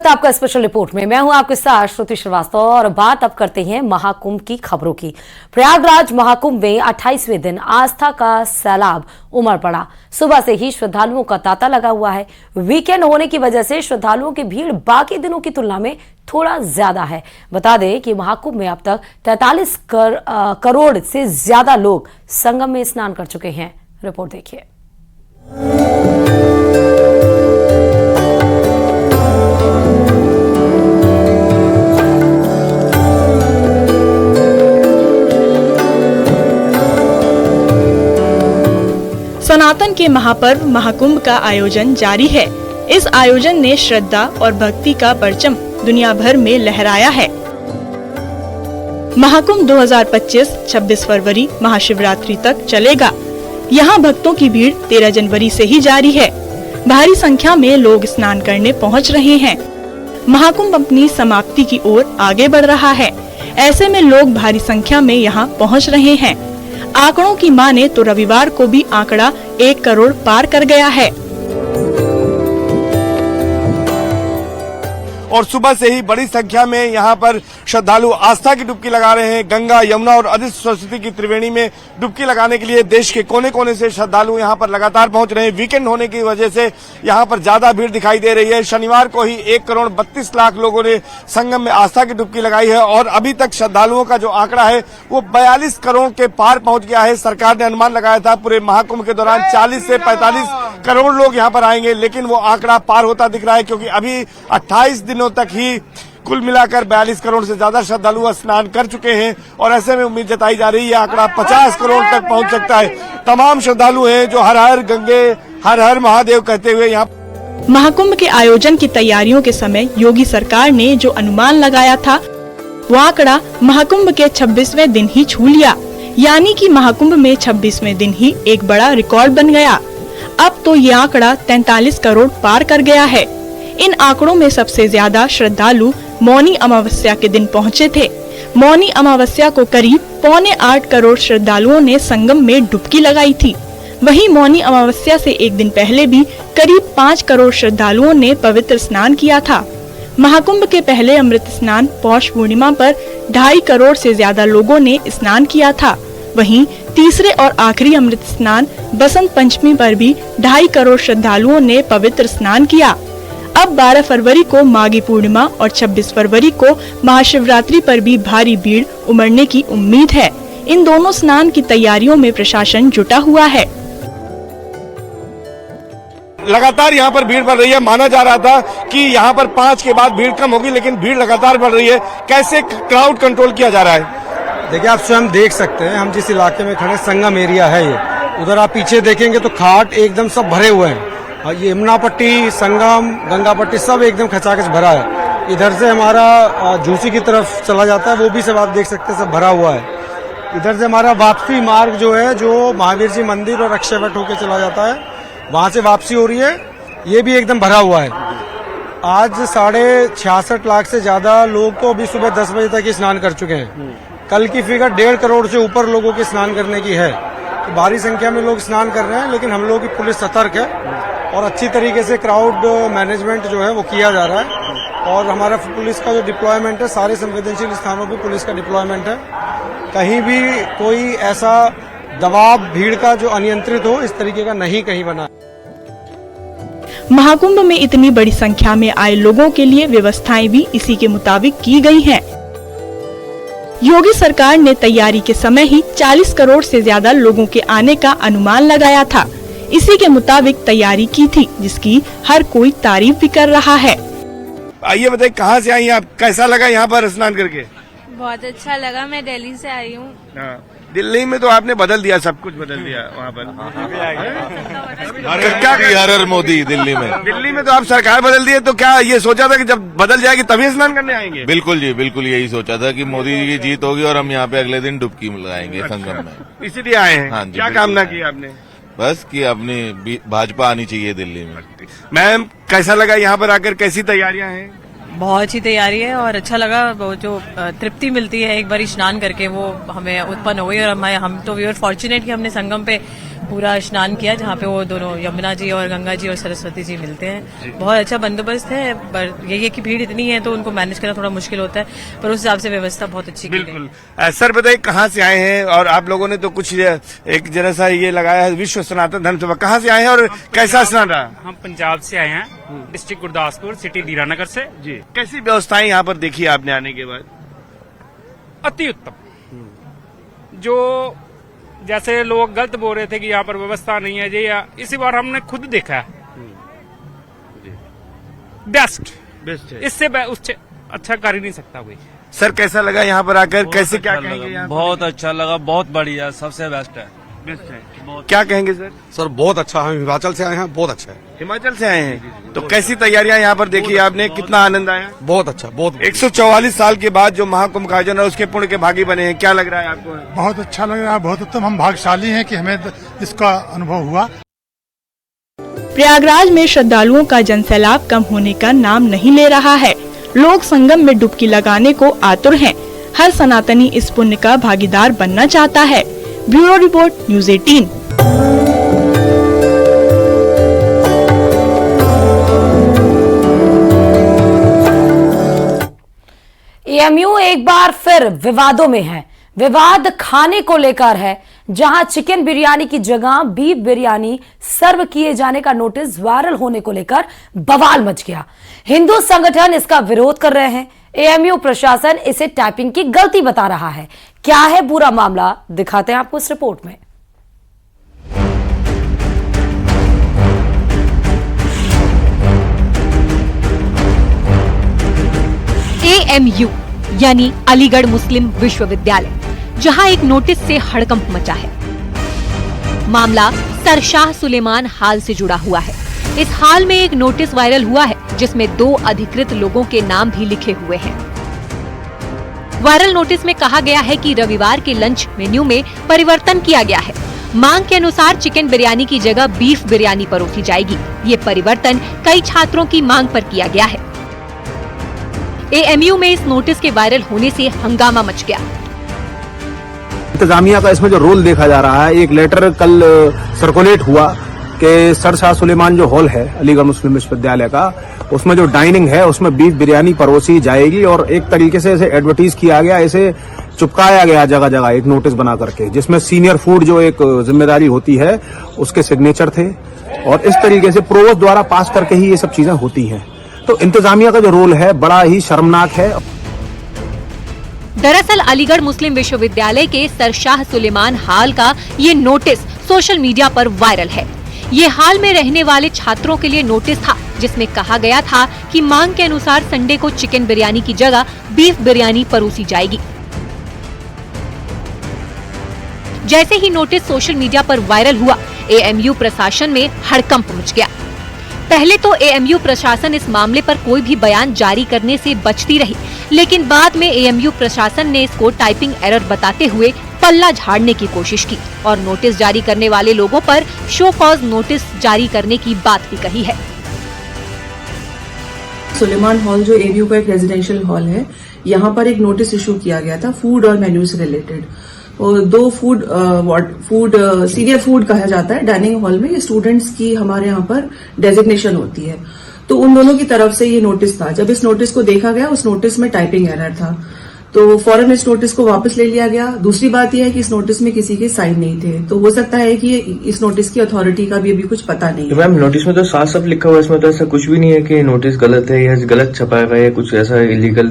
तो आपका special report में मैं हूं आपके साथ श्रुति श्रीवास्तव और बात अब करते हैं महाकुंभ की खबरों की। प्रयागराज महाकुंभ में 28वें दिन आस्था का सैलाब उमड़ पड़ा। सुबह से ही श्रद्धालुओं का तांता लगा हुआ है। वीकेंड होने की वजह से श्रद्धालुओं की भीड़ बाकी दिनों की तुलना में थोड़ा ज्यादा है। बता दें कि महाकुंभ में अब तक 43 करोड़ से ज्यादा लोग संगम में स्नान कर चुके हैं। रिपोर्ट देखिए। सनातन के महापर्व महाकुंभ का आयोजन जारी है। इस आयोजन ने श्रद्धा और भक्ति का परचम दुनिया भर में लहराया है। महाकुंभ 2025 26 फरवरी महाशिवरात्रि तक चलेगा। यहाँ भक्तों की भीड़ 13 जनवरी से ही जारी है। भारी संख्या में लोग स्नान करने पहुँच रहे हैं। महाकुंभ अपनी समाप्ति की ओर आगे बढ़ रहा है। ऐसे में लोग भारी संख्या में यहाँ पहुँच रहे हैं। आंकड़ों की माने तो रविवार को भी आंकड़ा 1 करोड़ पार कर गया है। और सुबह से ही बड़ी संख्या में यहाँ पर श्रद्धालु आस्था की डुबकी लगा रहे हैं। गंगा, यमुना और अदिति सरस्वती की त्रिवेणी में डुबकी लगाने के लिए देश के कोने कोने से श्रद्धालु यहाँ पर लगातार पहुंच रहे हैं। वीकेंड होने की वजह से यहाँ पर ज्यादा भीड़ दिखाई दे रही है। शनिवार को ही 1 करोड़ 32 लाख लोगों ने संगम में आस्था की डुबकी लगाई है और अभी तक श्रद्धालुओं का जो आंकड़ा है वो 42 करोड़ के पार पहुंच गया है। सरकार ने अनुमान लगाया था पूरे महाकुंभ के दौरान 40 से 45 करोड़ लोग यहाँ पर आएंगे, लेकिन वो आंकड़ा पार होता दिख रहा है क्योंकि अभी 28 दिनों तक ही कुल मिलाकर 42 करोड़ से ज्यादा श्रद्धालु स्नान कर चुके हैं और ऐसे में उम्मीद जताई जा रही है आंकड़ा 50 करोड़ तक पहुंच सकता है। तमाम श्रद्धालु हैं जो हर हर गंगे हर हर महादेव कहते हुए यहाँ। महाकुंभ के आयोजन की तैयारियों के समय योगी सरकार ने जो अनुमान लगाया था वो आंकड़ा महाकुंभ के 26वें दिन ही छू लिया। यानी कि महाकुंभ में 26वें दिन ही एक बड़ा रिकॉर्ड बन गया। अब तो ये आंकड़ा 43 करोड़ पार कर गया है। इन आंकड़ों में सबसे ज्यादा श्रद्धालु मौनी अमावस्या के दिन पहुंचे थे। मौनी अमावस्या को करीब 7.25 करोड़ श्रद्धालुओं ने संगम में डुबकी लगाई थी। वहीं मौनी अमावस्या से एक दिन पहले भी करीब 5 करोड़ श्रद्धालुओं ने पवित्र स्नान किया था। महाकुंभ के पहले अमृत स्नान पौष पूर्णिमा पर 2.5 करोड़ से ज्यादा लोगों ने स्नान किया था। वहीं तीसरे और आखिरी अमृत स्नान बसंत पंचमी पर भी 2.5 करोड़ श्रद्धालुओं ने पवित्र स्नान किया। अब 12 फरवरी को माघी पूर्णिमा और 26 फरवरी को महाशिवरात्रि पर भी भारी भीड़ उमड़ने की उम्मीद है। इन दोनों स्नान की तैयारियों में प्रशासन जुटा हुआ है। लगातार यहाँ पर भीड़ बढ़ रही है। माना जा रहा था कि यहाँ पर 5 के बाद भीड़ कम होगी, लेकिन भीड़ लगातार बढ़ रही है। कैसे क्राउड कंट्रोल किया जा रहा है? देखिए, आप स्वयं देख सकते हैं, हम जिस इलाके में खड़े संगम एरिया है ये, उधर आप पीछे देखेंगे तो घाट एकदम सब भरे हुए हैं। ये यमुना पट्टी, संगम, गंगा पट्टी सब एकदम खचाखच भरा है। इधर से हमारा झूसी की तरफ चला जाता है, वो भी सब आप देख सकते हैं सब भरा हुआ है। इधर से हमारा वापसी मार्ग जो है, जो महावीर जी मंदिर और अक्षय वट होकर चला जाता है, वहां से वापसी हो रही है, ये भी एकदम भरा हुआ है। आज 66.5 लाख से ज्यादा लोग तो अभी सुबह 10 बजे तक ही स्नान कर चुके हैं। कल की फिगर 1.5 करोड़ से ऊपर लोगों के स्नान करने की है। तो भारी संख्या में लोग स्नान कर रहे हैं, लेकिन हम लोगों की पुलिस सतर्क है और अच्छी तरीके से क्राउड मैनेजमेंट जो है वो किया जा रहा है। और हमारा पुलिस का जो डिप्लॉयमेंट है, सारे संवेदनशील स्थानों पर पुलिस का डिप्लॉयमेंट है। कहीं भी कोई ऐसा दबाव भीड़ का जो अनियंत्रित हो, इस तरीके का नहीं कहीं बना। महाकुंभ में इतनी बड़ी संख्या में आए लोगों के लिए व्यवस्थाएं भी इसी के मुताबिक की गई हैं। योगी सरकार ने तैयारी के समय ही 40 करोड़ से ज्यादा लोगों के आने का अनुमान लगाया था। इसी के मुताबिक तैयारी की थी, जिसकी हर कोई तारीफ भी कर रहा है। आइए बताइए, कहाँ से आई आप? कैसा लगा यहाँ पर स्नान करके? बहुत अच्छा लगा। मैं दिल्ली से आई हूँ। दिल्ली में तो आपने बदल दिया, सब कुछ बदल दिया वहाँ पर। हर मोदी दिल्ली में तो आप सरकार बदल दिए, तो क्या ये सोचा था कि जब बदल जाएगी तभी स्नान करने आएंगे? बिल्कुल जी, बिल्कुल यही सोचा था कि मोदी जी की जीत होगी और हम यहाँ पे अगले दिन डुबकी लगाएंगे संगम में। इसीलिए आए हैं? हाँ जी। क्या कामना की आपने? बस कि अपनी भाजपा आनी चाहिए दिल्ली में। मैम, कैसा लगा यहाँ पर आकर? कैसी तैयारियां हैं? बहुत अच्छी तैयारी है और अच्छा लगा। वो जो तृप्ति मिलती है एक बार स्नान करके, वो हमें उत्पन्न हुई और हम तो वी आर फॉर्चुनेट कि हमने संगम पे पूरा स्नान किया, जहाँ पे वो दोनों यमुना जी और गंगा जी और सरस्वती जी मिलते हैं। बहुत अच्छा बंदोबस्त है, पर यही है कि भीड़ इतनी है तो उनको मैनेज करना थोड़ा मुश्किल होता है, पर उस हिसाब से व्यवस्था बहुत अच्छी की गई। बिल्कुल। सर बताइए, कहाँ से आए हैं? और आप लोगों ने तो कुछ एक जरा सा ये लगाया है, विश्व सनातन धर्म सभा, कहाँ से आए हैं और कैसा स्नान रहा? हम पंजाब से आए हैं, डिस्ट्रिक्ट गुरदासपुर, सिटी दीरानगर से। जी, कैसी व्यवस्थाएं यहाँ पर देखी आपने आने के बाद? अति उत्तम। जो जैसे लोग गलत बोल रहे थे कि यहाँ पर व्यवस्था नहीं है जी, या इसी बार हमने खुद देखा है, बेस्ट बेस्ट है। इससे उससे अच्छा कर ही नहीं सकता कोई। सर कैसा लगा यहाँ पर आकर? कैसे क्या कहेंगे? यहाँ पर? बहुत अच्छा लगा, बहुत बढ़िया, सबसे बेस्ट है। बेस्ट है। क्या कहेंगे सर? सर बहुत अच्छा, हम हिमाचल से आए हैं, बहुत अच्छा है। हिमाचल से आए हैं, तो कैसी तैयारियां यहाँ पर देखी आपने? कितना आनंद आया? बहुत अच्छा, बहुत 144 साल के बाद जो महाकुंभ का आयोजन है उसके पुण्य के भागी बने हैं, क्या लग रहा है आपको? बहुत अच्छा लग रहा है, बहुत उत्तम। हम भाग्यशाली हैं कि हमें इसका अनुभव हुआ। प्रयागराज में श्रद्धालुओं का जनसैलाब कम होने का नाम नहीं ले रहा है। लोग संगम में डुबकी लगाने को आतुर हैं। हर सनातनी इस पुण्य का भागीदार बनना चाहता है। Bureau report, news 18। एएमयू एक बार फिर विवादों में है। विवाद खाने को लेकर है, जहां चिकन बिरयानी की जगह बीफ बिरयानी सर्व किए जाने का नोटिस वायरल होने को लेकर बवाल मच गया। हिंदू संगठन इसका विरोध कर रहे हैं। एएमयू प्रशासन इसे टाइपिंग की गलती बता रहा है। क्या है पूरा मामला, दिखाते हैं आपको इस रिपोर्ट में। एएमयू यानी अलीगढ़ मुस्लिम विश्वविद्यालय, जहां एक नोटिस से हड़कंप मचा है। मामला सर शाह सुलेमान हाल से जुड़ा हुआ है। इस हाल में एक नोटिस वायरल हुआ है जिसमें 2 अधिकृत लोगों के नाम भी लिखे हुए हैं। वायरल नोटिस में कहा गया है कि रविवार के लंच मेन्यू में परिवर्तन किया गया है। मांग के अनुसार चिकन बिरयानी की जगह बीफ बिरयानी परोसी जाएगी। ये परिवर्तन कई छात्रों की मांग पर किया गया है। एएमयू में इस नोटिस के वायरल होने से हंगामा मच गया। इंतजामिया का इसमें जो रोल देखा जा रहा है, एक लेटर कल सर्कुलेट हुआ कि सर शाह सुलेमान जो हॉल है अलीगढ़ मुस्लिम विश्वविद्यालय का, उसमें जो डाइनिंग है उसमें बीफ बिरयानी परोसी जाएगी, और एक तरीके से इसे एडवर्टीज किया गया, इसे चिपकाया गया जगह जगह एक नोटिस बना करके, जिसमें सीनियर फूड जो एक जिम्मेदारी होती है उसके सिग्नेचर थे, और इस तरीके से प्रोवोस्ट द्वारा पास करके ही ये सब चीजें होती हैं। तो इंतजामिया का जो रोल है बड़ा ही शर्मनाक है। दरअसल अलीगढ़ मुस्लिम विश्वविद्यालय के सर शाह सुलेमान हाल का ये नोटिस सोशल मीडिया पर वायरल है। ये हाल में रहने वाले छात्रों के लिए नोटिस था, जिसमें कहा गया था कि मांग के अनुसार संडे को चिकन बिरयानी की जगह बीफ बिरयानी परोसी जाएगी। जैसे ही नोटिस सोशल मीडिया पर वायरल हुआ, एएमयू प्रशासन में हड़कंप मच गया। पहले तो एएमयू प्रशासन इस मामले पर कोई भी बयान जारी करने से बचती रही, लेकिन बाद में एएमयू प्रशासन ने इसको टाइपिंग एरर बताते हुए पल्ला झाड़ने की कोशिश की और नोटिस जारी करने वाले लोगों पर शो कॉज नोटिस जारी करने की बात भी कही है। सुलेमान हॉल जो एएमयू का एक रेजिडेंशियल हॉल है, यहाँ पर एक नोटिस इशू किया गया था फूड और मेन्यू से रिलेटेड। और 2 सीनियर फूड कहा जाता है डाइनिंग हॉल में, ये स्टूडेंट्स की हमारे यहाँ पर डेजिग्नेशन होती है, तो उन दोनों की तरफ से ये नोटिस था। जब इस नोटिस को देखा गया, उस नोटिस में टाइपिंग एरर था, तो फौरन इस नोटिस को वापस ले लिया गया। दूसरी बात यह है कि इस नोटिस में किसी के साइन नहीं थे, तो हो सकता है कि इस नोटिस की अथॉरिटी का भी अभी कुछ पता नहीं है। मैम नोटिस में तो साफ साफ लिखा हुआ है, इसमें तो ऐसा कुछ भी नहीं है कि नोटिस गलत है या गलत छपाया गया है, कुछ ऐसा इलीगल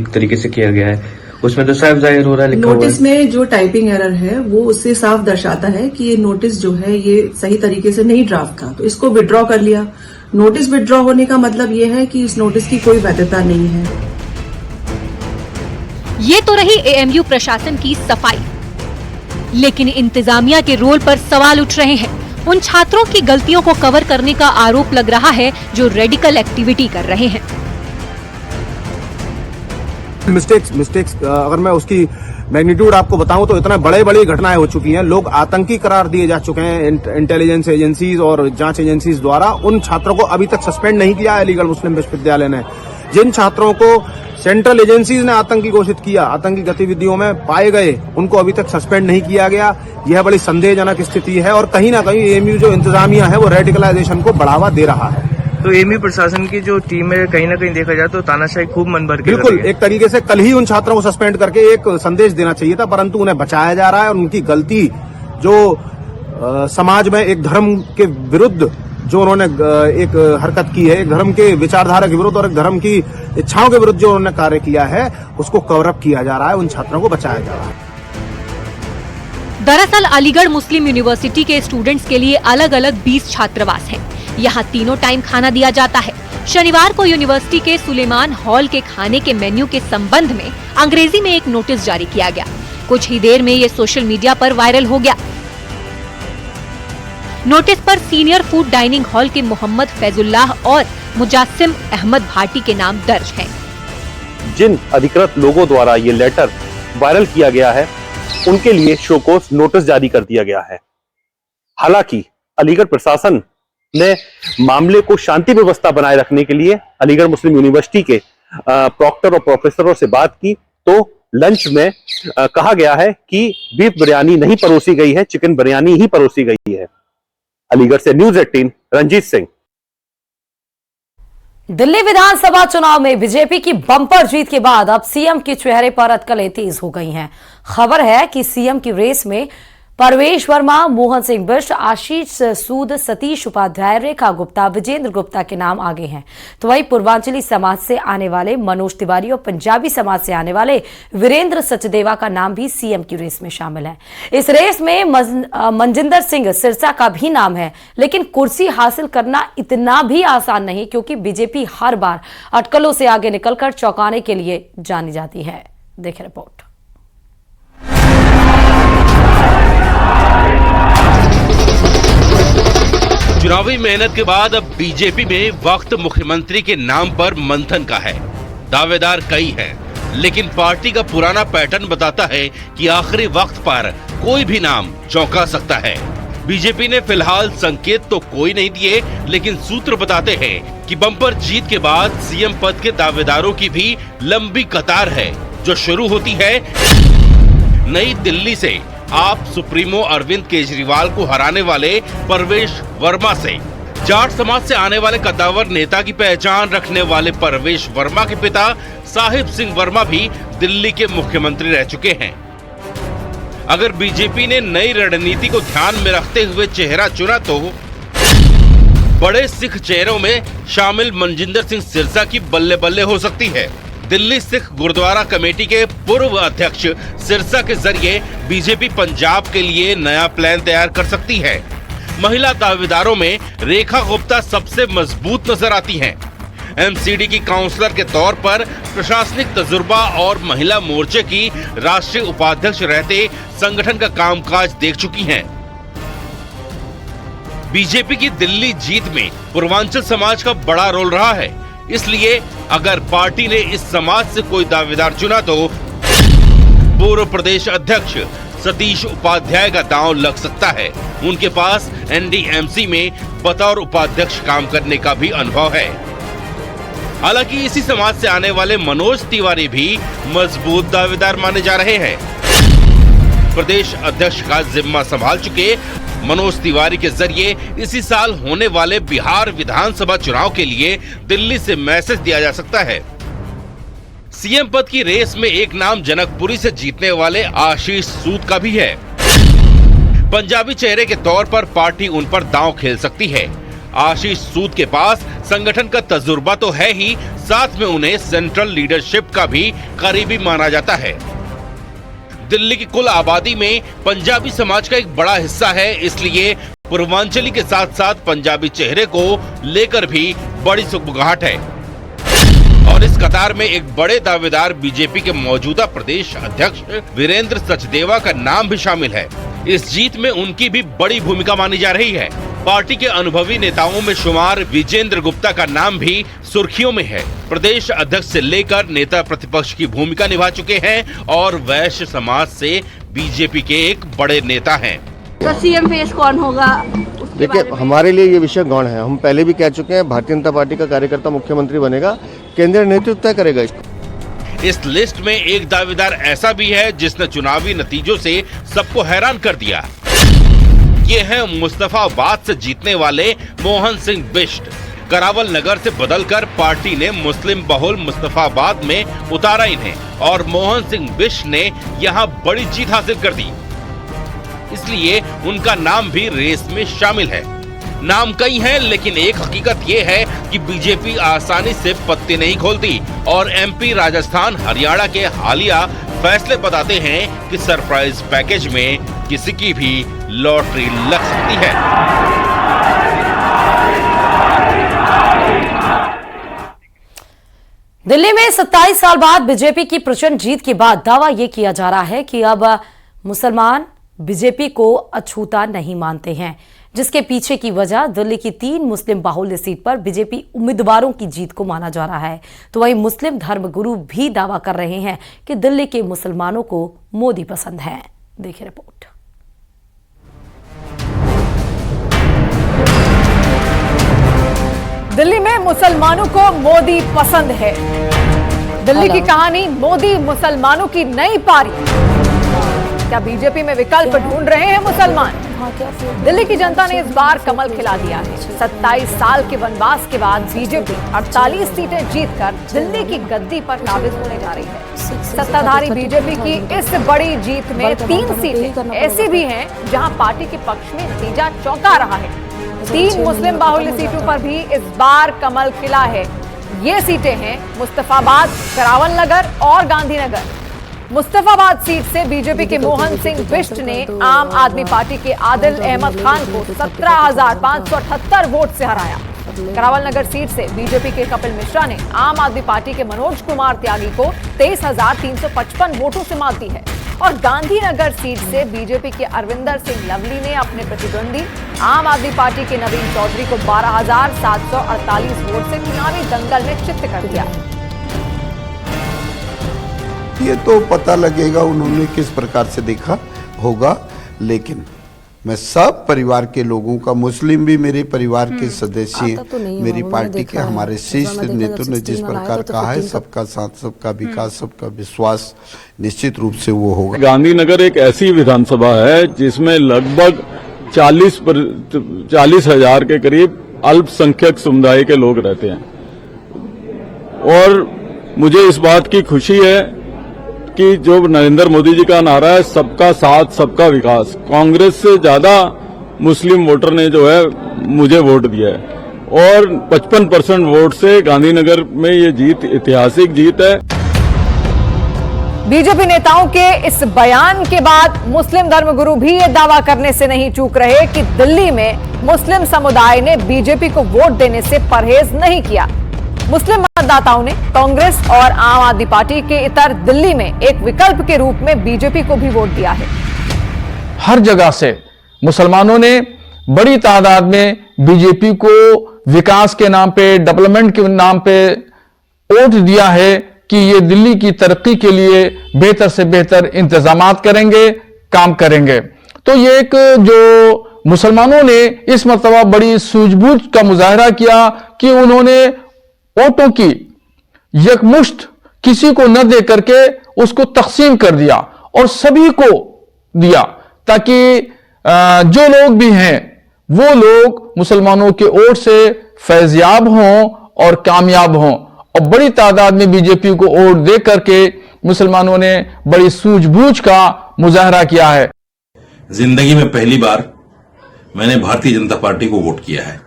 तरीके से किया गया है। उसमें तो साफ जाहिर हो रहा है लिखा हुआ है। नोटिस में जो टाइपिंग एरर है वो उससे साफ दर्शाता है कि ये नोटिस जो है ये सही तरीके से नहीं ड्राफ्ट था, तो इसको विड्रॉ कर लिया। नोटिस विड्रॉ होने का मतलब ये है कि इस नोटिस की कोई वैधता नहीं है। ये तो रही एएमयू प्रशासन की सफाई, लेकिन इंतजामिया के रोल पर सवाल उठ रहे हैं। उन छात्रों की गलतियों को कवर करने का आरोप लग रहा है जो रेडिकल एक्टिविटी कर रहे हैं। मिस्टेक्स अगर मैं उसकी मैग्नीट्यूड आपको बताऊं तो इतना बड़ी घटनाएं हो चुकी हैं। लोग आतंकी करार दिए जा चुके हैं इंटेलिजेंस एजेंसीज और जांच एजेंसीज द्वारा। उन छात्रों को अभी तक सस्पेंड नहीं किया है अलीगढ़ मुस्लिम विश्वविद्यालय ने। जिन छात्रों को सेंट्रल एजेंसीज ने आतंकी घोषित किया, आतंकी गतिविधियों में पाए गए उनको अभी तक सस्पेंड नहीं किया गया। यह बड़ी संदेहजनक स्थिति है और कहीं ना कहीं एएमयू जो इंतजामिया है वो रेडिकलाइजेशन को बढ़ावा दे रहा है। तो एएमयू प्रशासन की जो टीम है कहीं ना कहीं देखा जाए तो तानाशाही खूब मन भर के बिल्कुल एक तरीके से कल ही उन छात्रों को सस्पेंड करके एक संदेश देना चाहिए था, परंतु उन्हें बचाया जा रहा है और उनकी गलती जो समाज में एक धर्म के विरुद्ध जो उन्होंने एक हरकत की है, एक धर्म के विचारधारा के विरुद्ध और एक धर्म की इच्छाओं के विरुद्ध जो उन्होंने कार्य किया है उसको कवर अप किया जा रहा है, उन छात्रों को बचाया जा रहा है। दरअसल अलीगढ़ मुस्लिम यूनिवर्सिटी के स्टूडेंट्स के लिए अलग अलग 20 छात्रावास हैं। यहाँ तीनों टाइम खाना दिया जाता है। शनिवार को यूनिवर्सिटी के सुलेमान हॉल के खाने के मेन्यू के संबंध में अंग्रेजी में एक नोटिस जारी किया गया। कुछ ही देर में ये सोशल मीडिया पर वायरल हो गया। नोटिस पर सीनियर फूड डाइनिंग हॉल के मोहम्मद फैजुल्लाह और मुजासिम अहमद भाटी के नाम दर्ज हैं। जिन अधिकृत लोगों द्वारा ये लेटर वायरल किया गया है उनके लिए शोकोस नोटिस जारी कर दिया गया है। हालांकि अलीगढ़ प्रशासन ने मामले को शांति व्यवस्था बनाए रखने के लिए अलीगढ़ मुस्लिम यूनिवर्सिटी के प्रॉक्टर और प्रोफेसरों से बात की तो लंच में कहा गया है कि बीफ बिरयानी नहीं परोसी गई है, चिकन बिरयानी ही परोसी गई है। अलीगढ़ से न्यूज़ 18 रंजीत सिंह। दिल्ली विधानसभा चुनाव में बीजेपी की बम्पर जीत के बाद अब सीएम के चेहरे पर अटकलें तेज हो गई हैं। खबर है कि सीएम की रेस में परवेश वर्मा, मोहन सिंह बिष्ट, आशीष सूद, सतीश उपाध्याय, रेखा गुप्ता, विजेंद्र गुप्ता के नाम आगे हैं। तो वहीं पूर्वांचली समाज से आने वाले मनोज तिवारी और पंजाबी समाज से आने वाले वीरेंद्र सचदेवा का नाम भी सीएम की रेस में शामिल है। इस रेस में मनजिंदर सिंह सिरसा का भी नाम है, लेकिन कुर्सी हासिल करना इतना भी आसान नहीं, क्योंकि बीजेपी हर बार अटकलों से आगे निकलकर चौंकाने के लिए जानी जाती है। देखें रिपोर्ट। चुनावी मेहनत के बाद अब बीजेपी में वक्त मुख्यमंत्री के नाम पर मंथन का है। दावेदार कई हैं, लेकिन पार्टी का पुराना पैटर्न बताता है कि आखिरी वक्त पर कोई भी नाम चौंका सकता है। बीजेपी ने फिलहाल संकेत तो कोई नहीं दिए, लेकिन सूत्र बताते हैं कि बम्पर जीत के बाद सीएम पद के दावेदारों की भी लंबी कतार है, जो शुरू होती है नई दिल्ली से आप सुप्रीमो अरविंद केजरीवाल को हराने वाले परवेश वर्मा से। जाट समाज से आने वाले कद्दावर नेता की पहचान रखने वाले परवेश वर्मा के पिता साहिब सिंह वर्मा भी दिल्ली के मुख्यमंत्री रह चुके हैं। अगर बीजेपी ने नई रणनीति को ध्यान में रखते हुए चेहरा चुना तो बड़े सिख चेहरों में शामिल मनजिंदर सिंह सिरसा की बल्ले बल्ले हो सकती है। दिल्ली सिख गुरुद्वारा कमेटी के पूर्व अध्यक्ष सिरसा के जरिए बीजेपी पंजाब के लिए नया प्लान तैयार कर सकती है। महिला दावेदारों में रेखा गुप्ता सबसे मजबूत नजर आती हैं। एमसीडी की काउंसलर के तौर पर प्रशासनिक तजुर्बा और महिला मोर्चे की राष्ट्रीय उपाध्यक्ष रहते संगठन का कामकाज देख चुकी हैं। बीजेपी की दिल्ली जीत में पूर्वांचल समाज का बड़ा रोल रहा है, इसलिए अगर पार्टी ने इस समाज से कोई दावेदार चुना तो पूर्व प्रदेश अध्यक्ष सतीश उपाध्याय का दांव लग सकता है। उनके पास एनडीएमसी में बतौर उपाध्यक्ष काम करने का भी अनुभव है। हालांकि इसी समाज से आने वाले मनोज तिवारी भी मजबूत दावेदार माने जा रहे हैं। प्रदेश अध्यक्ष का जिम्मा संभाल चुके मनोज तिवारी के जरिए इसी साल होने वाले बिहार विधानसभा चुनाव के लिए दिल्ली से मैसेज दिया जा सकता है। सीएम पद की रेस में एक नाम जनकपुरी से जीतने वाले आशीष सूद का भी है। पंजाबी चेहरे के तौर पर पार्टी उन पर दांव खेल सकती है। आशीष सूद के पास संगठन का तजुर्बा तो है ही, साथ में उन्हें सेंट्रल लीडरशिप का भी करीबी माना जाता है। दिल्ली की कुल आबादी में पंजाबी समाज का एक बड़ा हिस्सा है, इसलिए पूर्वांचली के साथ साथ पंजाबी चेहरे को लेकर भी बड़ी सुगबुगाहट है। और इस कतार में एक बड़े दावेदार बीजेपी के मौजूदा प्रदेश अध्यक्ष वीरेंद्र सचदेवा का नाम भी शामिल है। इस जीत में उनकी भी बड़ी भूमिका मानी जा रही है। पार्टी के अनुभवी नेताओं में शुमार विजेंद्र गुप्ता का नाम भी सुर्खियों में है। प्रदेश अध्यक्ष से लेकर नेता प्रतिपक्ष की भूमिका निभा चुके हैं और वैश्य समाज से बीजेपी के एक बड़े नेता हैं। तो सीएम फेस कौन होगा? देखिए, हमारे लिए ये विषय गौण है। हम पहले भी कह चुके हैं, भारतीय जनता पार्टी का कार्यकर्ता मुख्यमंत्री बनेगा, केंद्रीय नेतृत्व तय करेगा इसको। इस लिस्ट में एक दावेदार ऐसा भी है जिसने चुनावी नतीजों से सबको हैरान कर दिया। ये है मुस्तफाबाद से जीतने वाले मोहन सिंह बिष्ट। करावल नगर से बदलकर पार्टी ने मुस्लिम बहुल मुस्तफाबाद में उतारा इन्हें और मोहन सिंह बिष्ट ने यहां बड़ी जीत हासिल कर दी, इसलिए उनका नाम भी रेस में शामिल है। नाम कई हैं, लेकिन एक हकीकत ये है कि बीजेपी आसानी से पत्ते नहीं खोलती और एमपी, राजस्थान, हरियाणा के हालिया फैसले बताते हैं कि सरप्राइज पैकेज में किसी की भी लॉटरी लग सकती है। दिल्ली में 27 साल बाद बीजेपी की प्रचंड जीत के बाद दावा यह किया जा रहा है कि अब मुसलमान बीजेपी को अछूता नहीं मानते हैं, जिसके पीछे की वजह दिल्ली की 3 मुस्लिम बाहुल्य सीट पर बीजेपी उम्मीदवारों की जीत को माना जा रहा है। तो वहीं मुस्लिम धर्मगुरु भी दावा कर रहे हैं कि दिल्ली के मुसलमानों को मोदी पसंद है। देखिए रिपोर्ट। दिल्ली में मुसलमानों को मोदी पसंद है। दिल्ली की कहानी मोदी मुसलमानों की नई पारी। क्या बीजेपी में विकल्प ढूंढ रहे हैं मुसलमान? दिल्ली की जनता ने इस बार कमल खिला दिया है। 27 साल के वनवास के बाद बीजेपी 48 सीटें जीतकर दिल्ली की गद्दी पर काबिज होने जा रही है। सत्ताधारी बीजेपी की इस बड़ी जीत में 3 सीटें ऐसी भी हैं जहां पार्टी के पक्ष में नतीजा चौंका रहा है। 3 मुस्लिम बाहुल्य सीटों पर भी इस बार कमल खिला है। ये सीटें हैं मुस्तफाबाद, करावल नगर और गांधीनगर। मुस्तफाबाद सीट से बीजेपी के मोहन सिंह बिष्ट ने आम आदमी पार्टी के आदिल अहमद खान को 17,578 वोट से हराया। करावल नगर सीट से बीजेपी के कपिल मिश्रा ने आम आदमी पार्टी के मनोज कुमार त्यागी को 23,355 वोटों से मात दी है और गांधीनगर सीट से बीजेपी के अरविंदर सिंह लवली ने अपने प्रतिद्वंदी आम आदमी पार्टी के नवीन चौधरी को 12,748 वोट से चुनावी दंगल में चित्त कर दिया। ये तो पता लगेगा उन्होंने किस प्रकार से देखा होगा, लेकिन मैं सब परिवार के लोगों का, मुस्लिम भी मेरे परिवार के सदस्य, मेरी पार्टी के हमारे शीर्ष नेतृत्व ने जिस प्रकार कहा है, सबका साथ, सबका विकास, सबका विश्वास, निश्चित रूप से वो होगा। गांधीनगर एक ऐसी विधानसभा है जिसमें लगभग 40,000 के करीब अल्पसंख्यक समुदाय के लोग रहते हैं और मुझे इस बात की खुशी है कि जो नरेंद्र मोदी जी का नारा है, सबका साथ सबका विकास, कांग्रेस से ज्यादा मुस्लिम वोटर ने जो है मुझे वोट दिया है और 55% वोट से गांधीनगर में ये जीत ऐतिहासिक जीत है। बीजेपी नेताओं के इस बयान के बाद मुस्लिम धर्मगुरु भी ये दावा करने से नहीं चूक रहे कि दिल्ली में मुस्लिम समुदाय ने बीजेपी को वोट देने से परहेज नहीं किया। मुस्लिम मतदाताओं ने कांग्रेस और आम आदमी पार्टी के इतर दिल्ली में एक विकल्प के रूप में बीजेपी को भी वोट दिया है। हर जगह से मुसलमानों ने बड़ी तादाद में बीजेपी को विकास के नाम पे, डेवलपमेंट के नाम पे वोट दिया है कि ये दिल्ली की तरक्की के लिए बेहतर से बेहतर इंतजामात करेंगे, काम करेंगे। तो ये एक जो मुसलमानों ने इस मर्तबा बड़ी सूझबूझ का मुजाहरा किया कि उन्होंने वोटों की यकमुश्त किसी को न दे करके उसको तकसीम कर दिया और सभी को दिया, ताकि जो लोग भी हैं वो लोग मुसलमानों के वोट से फैज़याब हों और कामयाब हों। और बड़ी तादाद में बीजेपी को वोट दे करके मुसलमानों ने बड़ी सूझबूझ का मुजाहरा किया है। जिंदगी में पहली बार मैंने भारतीय जनता पार्टी को वोट किया है।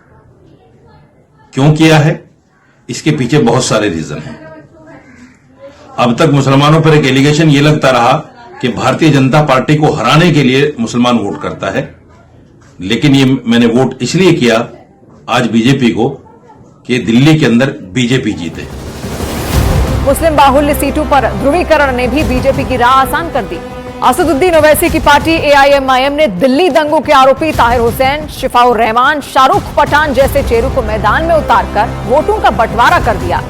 क्यों किया है? इसके पीछे बहुत सारे रीजन हैं। अब तक मुसलमानों पर एक एलिगेशन ये लगता रहा कि भारतीय जनता पार्टी को हराने के लिए मुसलमान वोट करता है, लेकिन ये मैंने वोट इसलिए किया आज बीजेपी को कि दिल्ली के अंदर बीजेपी जीते। मुस्लिम बाहुल्य सीटों पर ध्रुवीकरण ने भी बीजेपी की राह आसान कर दी। असदुद्दीन ओवैसी की पार्टी AIMIM ने दिल्ली दंगों के आरोपी ताहिर हुसैन, शिफाउर रहमान, शाहरुख पठान जैसे चेहरों को मैदान में उतारकर वोटों का बंटवारा कर दिया।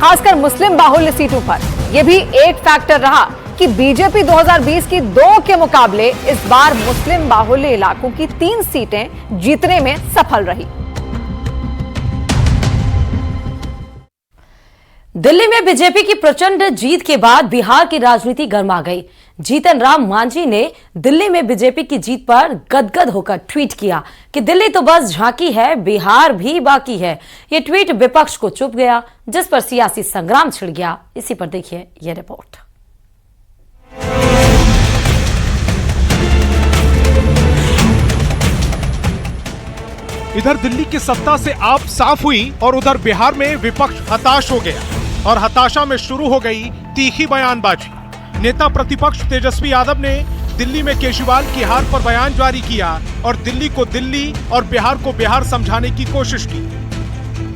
खासकर मुस्लिम बाहुल्य सीटों पर यह भी एक फैक्टर रहा कि बीजेपी 2020 की 2 के मुकाबले इस बार मुस्लिम बाहुल्य इलाकों की 3 सीटें जीतने में सफल रही। दिल्ली में बीजेपी की प्रचंड जीत के बाद बिहार की राजनीति गर्मा गई। जीतन राम मांझी ने दिल्ली में बीजेपी की जीत पर गदगद होकर ट्वीट किया कि दिल्ली तो बस झांकी है, बिहार भी बाकी है। ये ट्वीट विपक्ष को चुभ गया, जिस पर सियासी संग्राम छिड़ गया। इसी पर देखिए यह रिपोर्ट। इधर दिल्ली की सत्ता से आप साफ हुई और उधर बिहार में विपक्ष हताश हो गया और हताशा में शुरू हो गई तीखी बयानबाजी। नेता प्रतिपक्ष तेजस्वी यादव ने दिल्ली में केजरीवाल की हार पर बयान जारी किया और दिल्ली को दिल्ली और बिहार को बिहार समझाने की कोशिश की।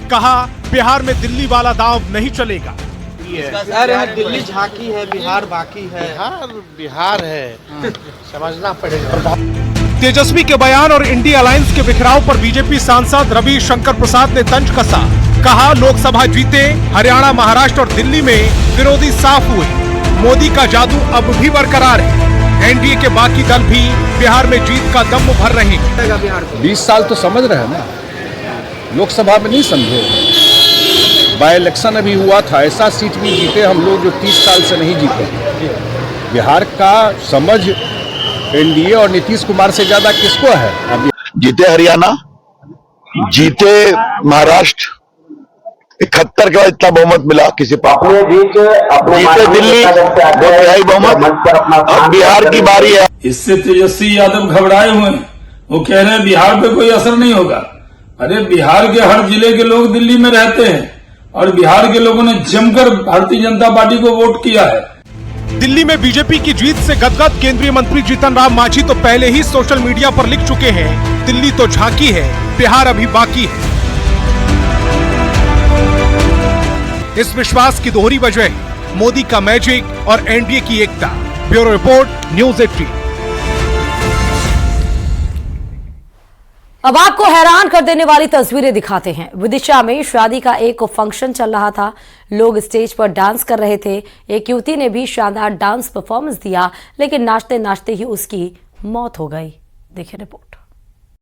कहा, बिहार में दिल्ली वाला दांव नहीं चलेगा। दिल्ली झांकी है, बिहार बाकी है। बिहार है, समझना पड़ेगा। तेजस्वी के बयान और इंडिया अलायंस के बिखराव पर बीजेपी सांसद रवि शंकर प्रसाद ने तंज कसा। कहा, लोकसभा जीते, हरियाणा, महाराष्ट्र और दिल्ली में विरोधी साफ हुए। मोदी का जादू अब भी बरकरार है। एनडीए के बाकी दल भी बिहार में जीत का दम भर रहे हैं। 20 साल तो समझ रहे हैं ना, लोकसभा में नहीं समझे। बाय इलेक्शन अभी हुआ था, ऐसा सीट भी जीते हम लोग जो 30 साल से नहीं जीते। बिहार का समझ एनडीए और नीतीश कुमार से ज्यादा किसको है? अभी जीते हरियाणा, जीते महाराष्ट्र, 71 के बाद इतना बहुमत मिला किसी पार्टी। जीते दिल्ली, 2/3 बहुमत। अब बिहार की बारी है। इससे तेजस्वी यादव घबराए हुए हैं। वो कह रहे हैं बिहार पे कोई असर नहीं होगा। अरे बिहार के हर जिले के लोग दिल्ली में रहते हैं और बिहार के लोगों ने जमकर भारतीय जनता पार्टी को वोट किया है। दिल्ली में बीजेपी की जीत से गदगद केंद्रीय मंत्री जीतन राम मांझी तो पहले ही सोशल मीडिया पर लिख चुके हैं, दिल्ली तो झांकी है, बिहार अभी बाकी है। इस विश्वास की दोहरी वजह मोदी का मैजिक और एनडीए की एकता। Bureau report, news 18। अब आपको हैरान कर देने वाली तस्वीरें दिखाते हैं। विदिशा में शादी का एक फंक्शन चल रहा था। लोग स्टेज पर डांस कर रहे थे। एक युवती ने भी शानदार डांस परफॉर्मेंस दिया, लेकिन नाचते नाचते ही उसकी मौत हो गई। देखिए रिपोर्ट।